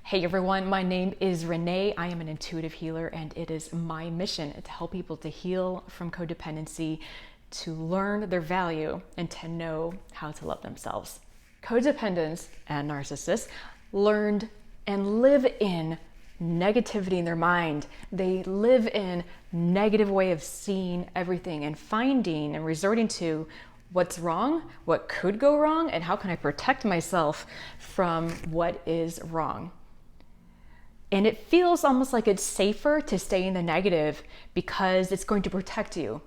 Hey everyone, my name is Renee. I am an intuitive healer, and it is my mission to help people to heal from codependency, to learn their value, and to know how to love themselves. Codependents and narcissists learned and live in negativity in their mind. They live in negative way of seeing everything and finding and resorting to what's wrong, what could go wrong, and how can I protect myself from what is wrong. And it feels almost like it's safer to stay in the negative because it's going to protect you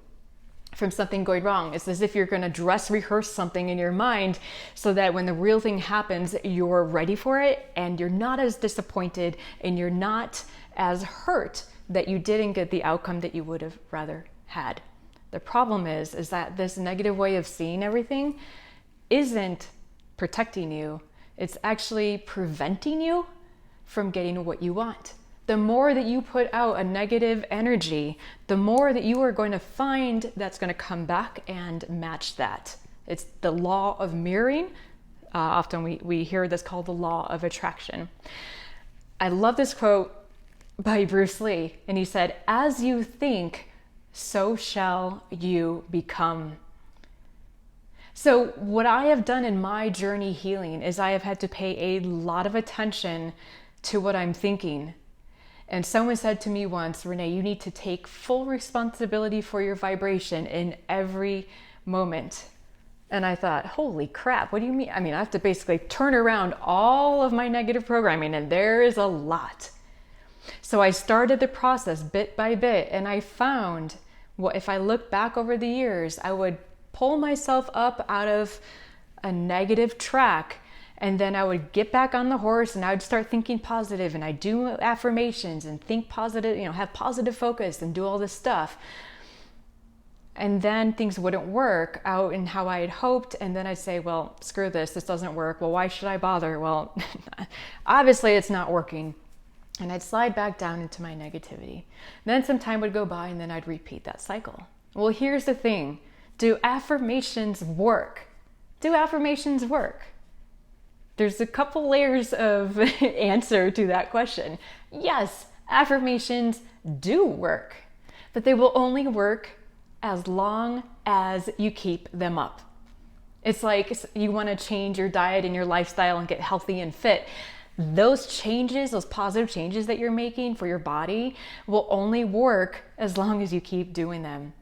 from something going wrong. It's as if you're going to dress rehearse something in your mind so that when the real thing happens, you're ready for it and you're not as disappointed and you're not as hurt that you didn't get the outcome that you would have rather had. The problem is that this negative way of seeing everything isn't protecting you. It's actually preventing you from getting what you want. The more that you put out a negative energy, the more that you are going to find that's going to come back and match that. It's the law of mirroring. Often we hear this called the law of attraction. I love this quote by Bruce Lee, and he said, "As you think, so shall you become." So what I have done in my journey healing is I have had to pay a lot of attention to what I'm thinking. And someone said to me once, "Renee, you need to take full responsibility for your vibration in every moment." And I thought, holy crap, what do you mean? I mean, I have to basically turn around all of my negative programming, and there is a lot. So I started the process bit by bit, and I found if I look back over the years, I would pull myself up out of a negative track, and then I would get back on the horse and I would start thinking positive, and I'd do affirmations and think positive, have positive focus and do all this stuff. And then things wouldn't work out in how I had hoped. And then I'd say, well, screw this doesn't work. Well, why should I bother? Well, obviously it's not working. And I'd slide back down into my negativity. Then some time would go by and then I'd repeat that cycle. Well, here's the thing. Do affirmations work? Do affirmations work? There's a couple layers of answer to that question. Yes, affirmations do work, but they will only work as long as you keep them up. It's like you want to change your diet and your lifestyle and get healthy and fit. Those changes, those positive changes that you're making for your body will only work as long as you keep doing them.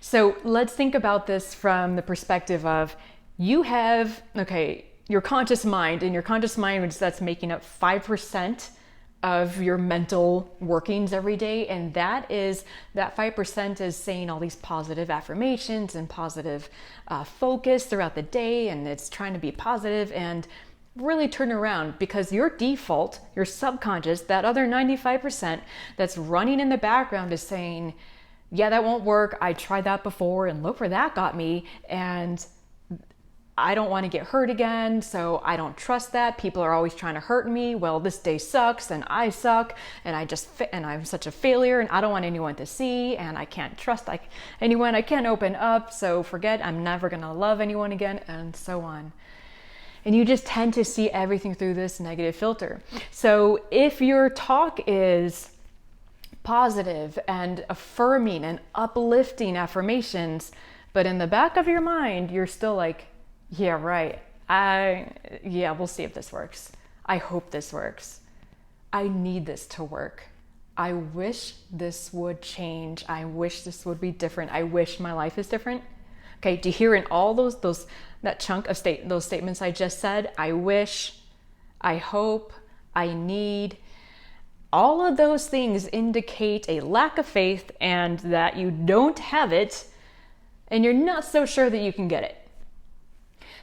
So let's think about this from the perspective of you have, your conscious mind, and your conscious mind, that's making up 5% of your mental workings every day. And that 5% is saying all these positive affirmations and positive focus throughout the day. And it's trying to be positive and really turn around, because your default, your subconscious, that other 95% that's running in the background is saying, yeah, that won't work. I tried that before and look where that got me. And I don't want to get hurt again, so I don't trust that. People are always trying to hurt me. Well, this day sucks and I suck and I'm such a failure and I don't want anyone to see, and I can't trust anyone. I can't open up, so forget, I'm never going to love anyone again, and so on. And you just tend to see everything through this negative filter. So if your talk is positive and affirming and uplifting affirmations, but in the back of your mind, you're still like, yeah, right. We'll see if this works. I hope this works. I need this to work. I wish this would change. I wish this would be different. I wish my life is different. Okay, do you hear in all that chunk of those statements I just said? I wish, I hope, I need. All of those things indicate a lack of faith and that you don't have it, and you're not so sure that you can get it.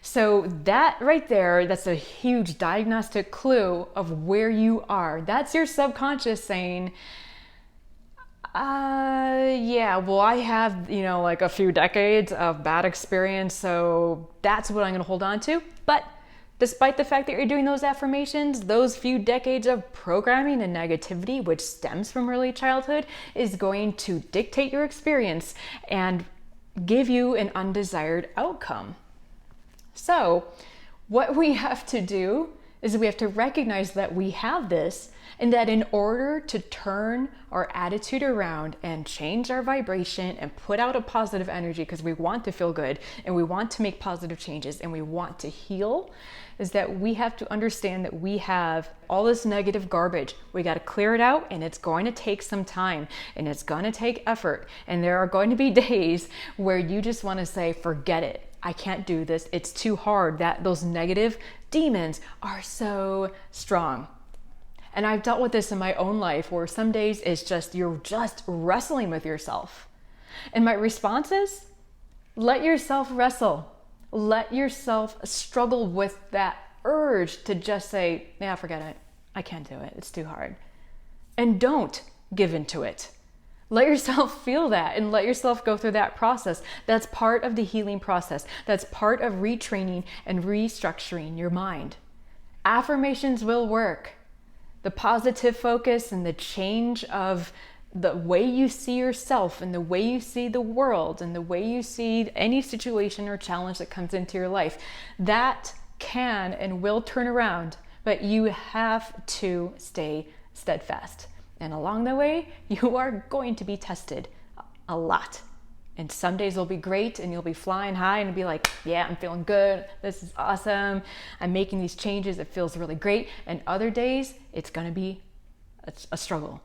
So that right there, that's a huge diagnostic clue of where you are. That's your subconscious saying, I have, like a few decades of bad experience, so that's what I'm going to hold on to. But despite the fact that you're doing those affirmations, those few decades of programming and negativity, which stems from early childhood, is going to dictate your experience and give you an undesired outcome. So what we have to do is that we have to recognize that we have this, and that in order to turn our attitude around and change our vibration and put out a positive energy, because we want to feel good and we want to make positive changes and we want to heal, is that we have to understand that we have all this negative garbage. We got to clear it out, and it's going to take some time, and it's going to take effort. And there are going to be days where you just want to say, forget it. I can't do this. It's too hard. That those negative demons are so strong. And I've dealt with this in my own life, where some days it's just, you're just wrestling with yourself. And my response is, let yourself wrestle. Let yourself struggle with that urge to just say, yeah, forget it. I can't do it. It's too hard. And don't give into it. Let yourself feel that and let yourself go through that process. That's part of the healing process. That's part of retraining and restructuring your mind. Affirmations will work. The positive focus and the change of the way you see yourself and the way you see the world and the way you see any situation or challenge that comes into your life, that can and will turn around, but you have to stay steadfast. And along the way, you are going to be tested a lot. And some days will be great and you'll be flying high and be like, yeah, I'm feeling good. This is awesome. I'm making these changes. It feels really great. And other days, it's going to be a struggle.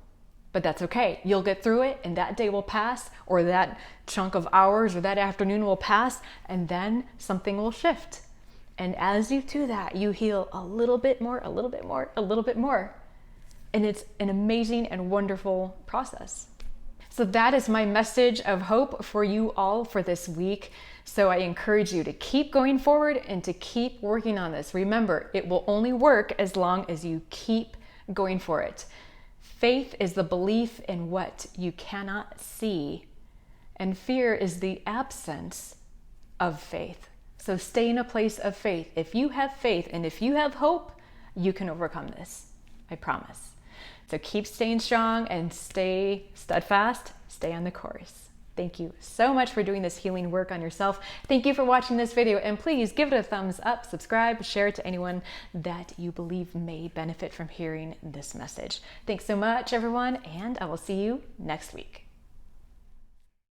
But that's okay. You'll get through it, and that day will pass, or that chunk of hours or that afternoon will pass, and then something will shift. And as you do that, you heal a little bit more, a little bit more, a little bit more. And it's an amazing and wonderful process. So that is my message of hope for you all for this week. So I encourage you to keep going forward and to keep working on this. Remember, it will only work as long as you keep going for it. Faith is the belief in what you cannot see, and fear is the absence of faith. So stay in a place of faith. If you have faith and if you have hope, you can overcome this. I promise. So keep staying strong and stay steadfast. Stay on the course. Thank you so much for doing this healing work on yourself. Thank you for watching this video, and please give it a thumbs up, subscribe, share it to anyone that you believe may benefit from hearing this message. Thanks so much, everyone, and I will see you next week.